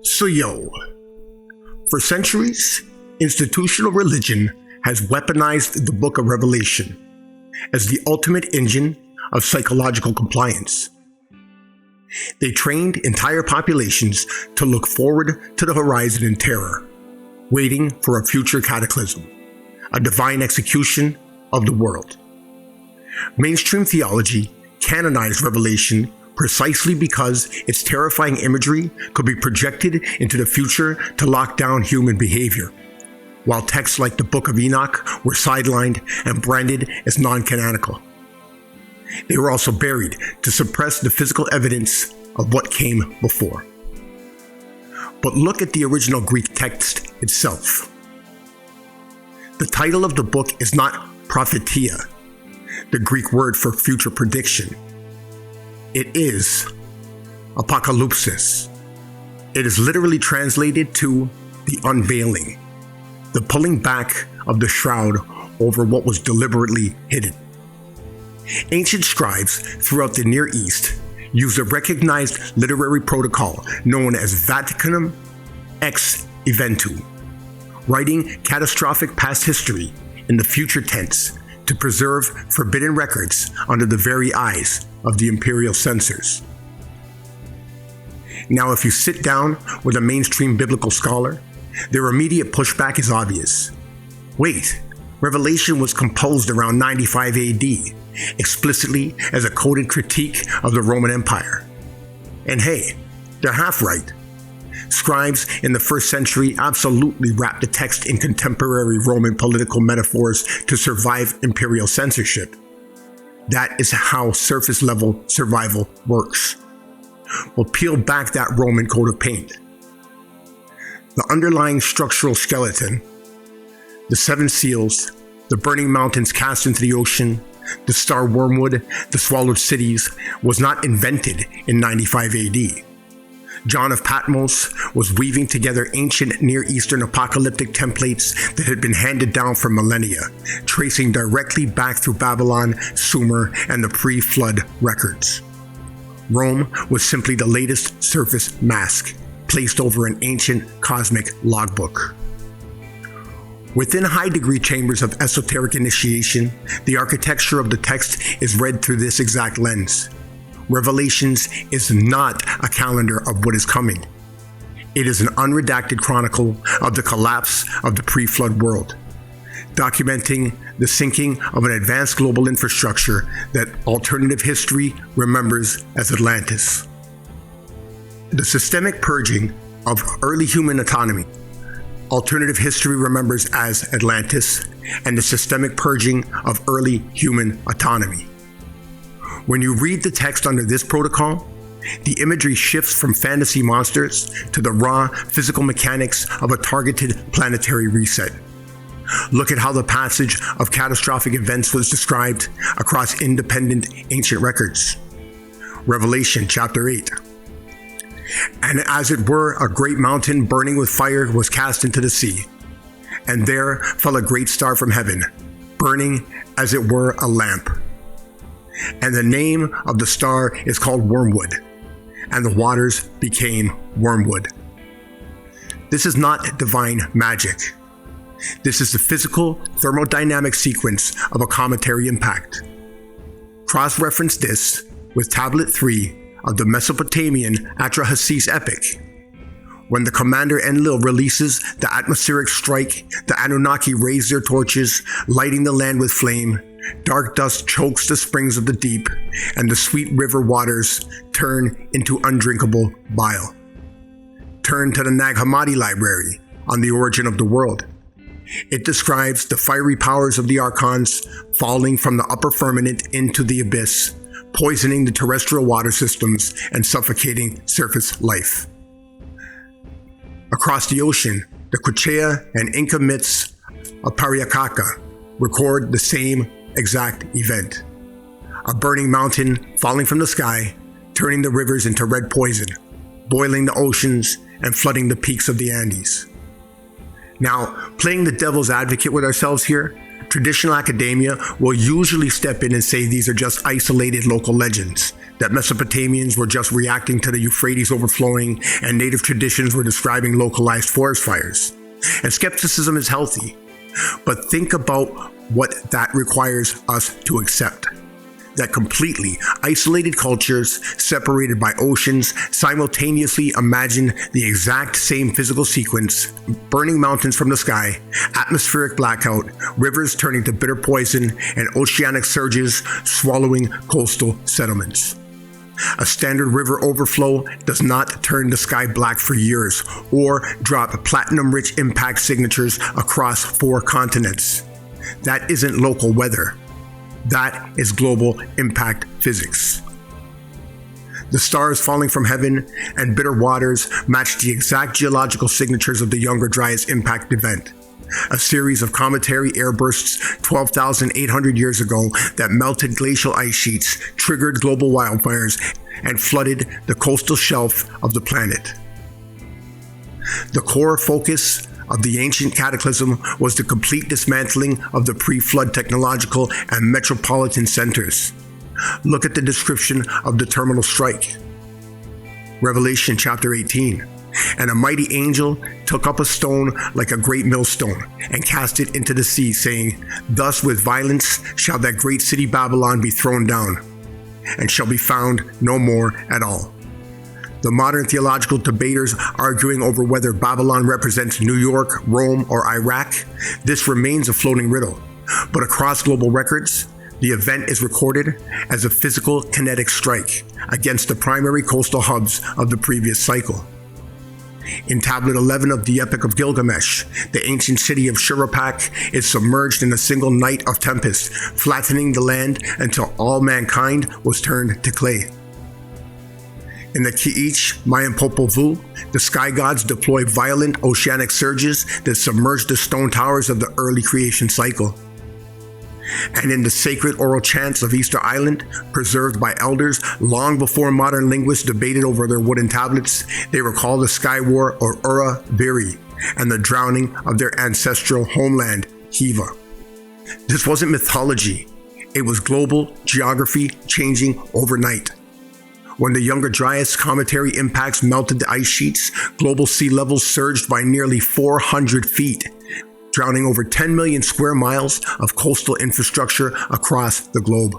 So for centuries, institutional religion has weaponized the Book of Revelation as the ultimate engine of psychological compliance. They trained entire populations to look forward to the horizon in terror, waiting for a future cataclysm, a divine execution of the world. Mainstream theology canonized Revelation precisely because its terrifying imagery could be projected into the future to lock down human behavior, while texts like the Book of Enoch were sidelined and branded as non-canonical. They were also buried to suppress the physical evidence of what came before. But look at the original Greek text itself. The title of the book is not prophetia, the Greek word for future prediction. It is apocalypsis. It is literally translated to the unveiling, the pulling back of the shroud over what was deliberately hidden. Ancient scribes throughout the Near East used a recognized literary protocol known as Vaticanum ex eventu, writing catastrophic past history in the future tense to preserve forbidden records under the very eyes of the imperial censors. Now, if you sit down with a mainstream biblical scholar, their immediate pushback is obvious. Wait, Revelation was composed around 95 AD, explicitly as a coded critique of the Roman Empire. And hey, they're half right. Scribes in the first century absolutely wrapped the text in contemporary Roman political metaphors to survive imperial censorship. That is how surface level survival works. We'll peel back that Roman coat of paint. The underlying structural skeleton, the seven seals, the burning mountains cast into the ocean, the star wormwood, the swallowed cities, was not invented in 95 AD. John of Patmos was weaving together ancient Near Eastern apocalyptic templates that had been handed down for millennia, tracing directly back through Babylon, Sumer, and the pre-flood records. Rome was simply the latest surface mask, placed over an ancient cosmic logbook. Within high-degree chambers of esoteric initiation, the architecture of the text is read through this exact lens. Revelations is not a calendar of what is coming. It is an unredacted chronicle of the collapse of the pre-flood world, documenting the sinking of an advanced global infrastructure that alternative history remembers as Atlantis. The systemic purging of early human autonomy, alternative history remembers as Atlantis, and the systemic purging of early human autonomy. When you read the text under this protocol, the imagery shifts from fantasy monsters to the raw physical mechanics of a targeted planetary reset. Look at how the passage of catastrophic events was described across independent ancient records. Revelation chapter 8. And as it were, a great mountain burning with fire was cast into the sea. And there fell a great star from heaven, burning as it were a lamp. And the name of the star is called Wormwood, and the waters became wormwood. This is not divine magic. This is the physical thermodynamic sequence of a cometary impact. Cross-reference this with Tablet 3 of the Mesopotamian Atrahasis epic. When the commander Enlil releases the atmospheric strike, the Anunnaki raise their torches, lighting the land with flame. Dark dust chokes the springs of the deep, and the sweet river waters turn into undrinkable bile. Turn to the Nag Hammadi library on the origin of the world. It describes the fiery powers of the Archons falling from the upper firmament into the abyss, poisoning the terrestrial water systems and suffocating surface life. Across the ocean, the Quichea and Inca myths of Pariacaca record the same exact event. A burning mountain falling from the sky, turning the rivers into red poison, boiling the oceans, and flooding the peaks of the Andes. Now, playing the devil's advocate with ourselves here, traditional academia will usually step in and say these are just isolated local legends, that Mesopotamians were just reacting to the Euphrates overflowing and native traditions were describing localized forest fires. And skepticism is healthy, but think about what that requires us to accept. That completely isolated cultures, separated by oceans, simultaneously imagine the exact same physical sequence: burning mountains from the sky, atmospheric blackout, rivers turning to bitter poison, and oceanic surges swallowing coastal settlements. A standard river overflow does not turn the sky black for years or drop platinum-rich impact signatures across 4 continents. That isn't local weather. That is global impact physics. The stars falling from heaven and bitter waters match the exact geological signatures of the Younger Dryas impact event, a series of cometary airbursts 12,800 years ago that melted glacial ice sheets, triggered global wildfires, and flooded the coastal shelf of the planet. The core focus of the ancient cataclysm was the complete dismantling of the pre-flood technological and metropolitan centers. Look at the description of the terminal strike. Revelation chapter 18. And a mighty angel took up a stone like a great millstone and cast it into the sea, saying, Thus with violence shall that great city Babylon be thrown down, and shall be found no more at all. The modern theological debaters arguing over whether Babylon represents New York, Rome, or Iraq, this remains a floating riddle. But across global records, the event is recorded as a physical kinetic strike against the primary coastal hubs of the previous cycle. In Tablet 11 of the Epic of Gilgamesh, the ancient city of Shuruppak is submerged in a single night of tempest, flattening the land until all mankind was turned to clay. In the Ki'ich Mayan Popol Vuh, the sky gods deploy violent oceanic surges that submerge the stone towers of the early creation cycle. And in the sacred oral chants of Easter Island, preserved by elders long before modern linguists debated over their wooden tablets, they recall the sky war or Ura Viri and the drowning of their ancestral homeland, Hiva. This wasn't mythology. It was global geography changing overnight. When the Younger Dryas cometary impacts melted the ice sheets, global sea levels surged by nearly 400 feet, drowning over 10 million square miles of coastal infrastructure across the globe.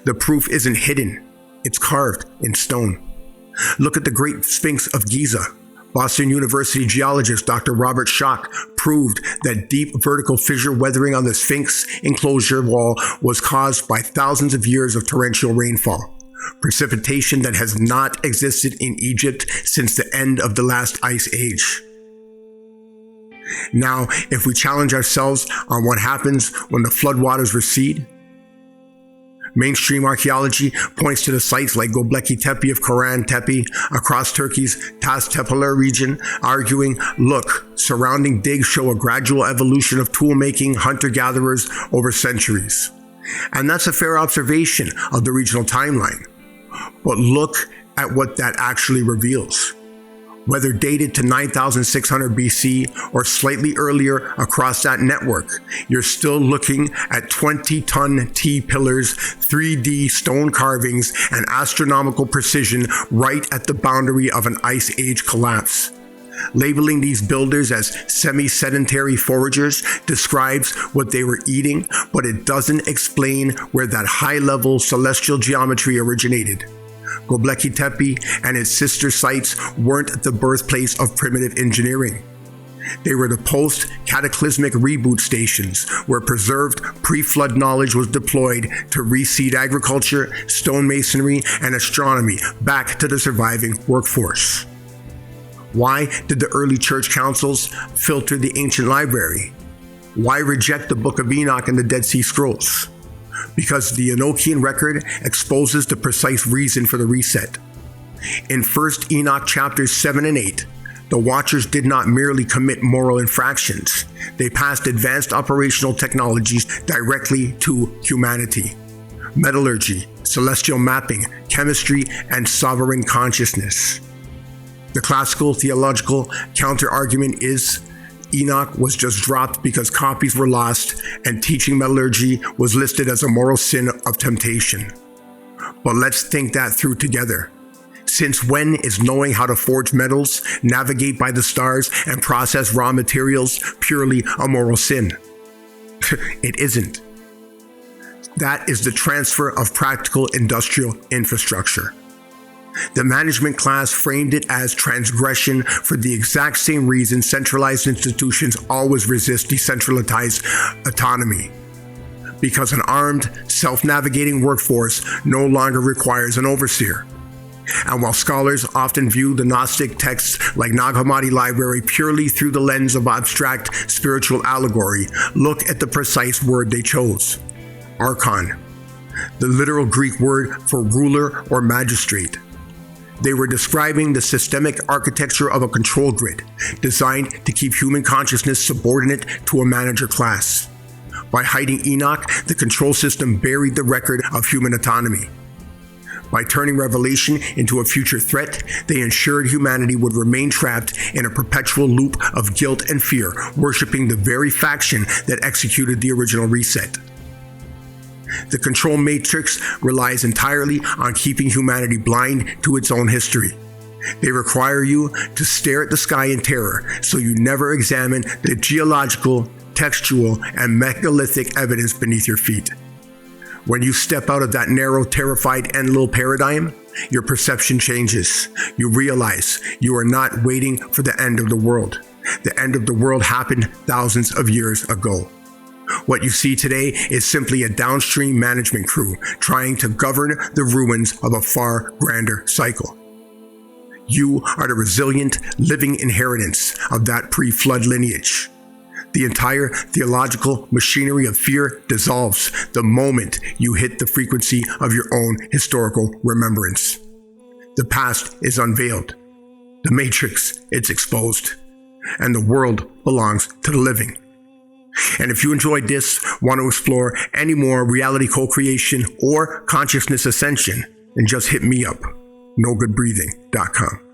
The proof isn't hidden, it's carved in stone. Look at the Great Sphinx of Giza. Boston University geologist Dr. Robert Schoch proved that deep vertical fissure weathering on the Sphinx enclosure wall was caused by thousands of years of torrential rainfall. Precipitation that has not existed in Egypt since the end of the last ice age. Now, if we challenge ourselves on what happens when the floodwaters recede, mainstream archaeology points to the sites like Göbekli Tepe of Koran Tepe across Turkey's Tas Tepeler region, arguing, look, surrounding digs show a gradual evolution of tool-making hunter-gatherers over centuries. And that's a fair observation of the regional timeline. But look at what that actually reveals. Whether dated to 9,600 BC or slightly earlier across that network, you're still looking at 20-ton T-pillars, 3D stone carvings, and astronomical precision right at the boundary of an ice age collapse. Labeling these builders as semi-sedentary foragers describes what they were eating, but it doesn't explain where that high-level celestial geometry originated. Göbekli Tepe and its sister sites weren't the birthplace of primitive engineering. They were the post-cataclysmic reboot stations where preserved pre-flood knowledge was deployed to reseed agriculture, stonemasonry, and astronomy back to the surviving workforce. Why did the early church councils filter the ancient library? Why reject the Book of Enoch and the Dead Sea Scrolls? Because the Enochian record exposes the precise reason for the reset. In 1 Enoch chapters 7 and 8, the Watchers did not merely commit moral infractions, they passed advanced operational technologies directly to humanity. Metallurgy, celestial mapping, chemistry, and sovereign consciousness. The classical theological counter-argument is Enoch was just dropped because copies were lost and teaching metallurgy was listed as a moral sin of temptation. But let's think that through together. Since when is knowing how to forge metals, navigate by the stars, and process raw materials purely a moral sin? It isn't. That is the transfer of practical industrial infrastructure. The management class framed it as transgression for the exact same reason centralized institutions always resist decentralized autonomy. Because an armed, self-navigating workforce no longer requires an overseer. And while scholars often view the Gnostic texts like Nag Hammadi library purely through the lens of abstract spiritual allegory, look at the precise word they chose. Archon, the literal Greek word for ruler or magistrate. They were describing the systemic architecture of a control grid, designed to keep human consciousness subordinate to a manager class. By hiding Enoch, the control system buried the record of human autonomy. By turning revelation into a future threat, they ensured humanity would remain trapped in a perpetual loop of guilt and fear, worshiping the very faction that executed the original reset. The control matrix relies entirely on keeping humanity blind to its own history. They require you to stare at the sky in terror so you never examine the geological, textual, and megalithic evidence beneath your feet. When you step out of that narrow, terrified Enlil paradigm, your perception changes. You realize you are not waiting for the end of the world. The end of the world happened thousands of years ago. What you see today is simply a downstream management crew trying to govern the ruins of a far grander cycle. You are the resilient, living inheritance of that pre-flood lineage. The entire theological machinery of fear dissolves the moment you hit the frequency of your own historical remembrance. The past is unveiled. The matrix is exposed. And the world belongs to the living. And if you enjoyed this, want to explore any more reality co-creation or consciousness ascension, then just hit me up, nogoodbreathing.com.